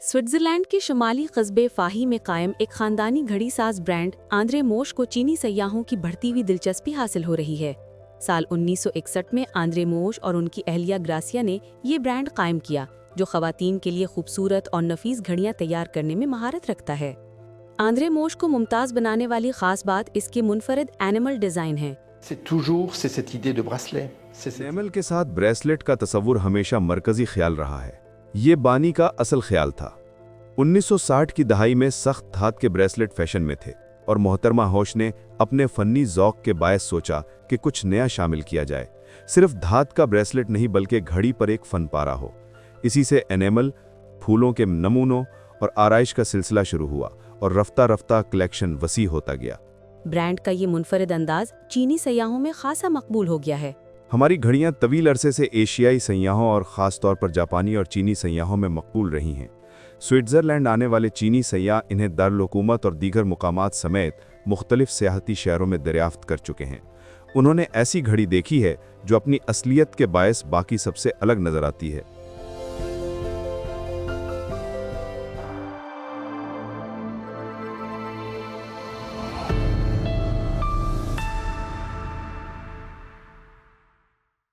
Switzerland के शुमाली कस्बे फाही में कायम एक खानदानी घड़ी साज ब्रांड आंद्रे मोश को चीनी सयाहों की बढ़ती हुई दिलचस्पी हासिल हो रही है। साल 1961 में आंद्रे मोश और उनकी अहलिया ग्रासिया ने ये ब्रांड कायम किया, जो खवातीन के लिए खूबसूरत और नफीस घड़ियां तैयार करने में महारत रखता है। आंद्रे मोश को मुमताज बनाने वाली खास बात इसके मुनफरद एनिमल डिजाइन है। एनिमल के साथ ब्रेसलेट का तस्वुर हमेशा मरकजी ख्याल रहा है। ये बानी का असल ख्याल था। 1960 की दहाई में सख्त धात के ब्रेसलेट फैशन में थे और मोहतरमा होश ने अपने फन्नी ज़ौक़ के बायस सोचा कि कुछ नया शामिल किया जाए। सिर्फ धात का ब्रेसलेट नहीं बल्कि घड़ी पर एक फन पारा हो। इसी से एनेमल, फूलों के नमूनों और आराइश का सिलसिला शुरू हुआ और रफ्ता रफ्ता कलेक्शन वसी होता गया। ब्रांड का ये मुनफरद अंदाज चीनी सयाहों में खासा मकबूल हो गया है। हमारी घड़ियां तवील अरसे से एशियाई सयाहों और ख़ास तौर पर जापानी और चीनी सयाहों में मकबूल रही हैं। स्विट्ज़रलैंड आने वाले चीनी सयाह इन्हें दारुल-हुकूमत और दीगर मुकामात समेत मुख्तलिफ सियाहती शहरों में दरियाफ्त कर चुके हैं। उन्होंने ऐसी घड़ी देखी है जो अपनी असलियत के बायस बाकी सबसे अलग नज़र आती है।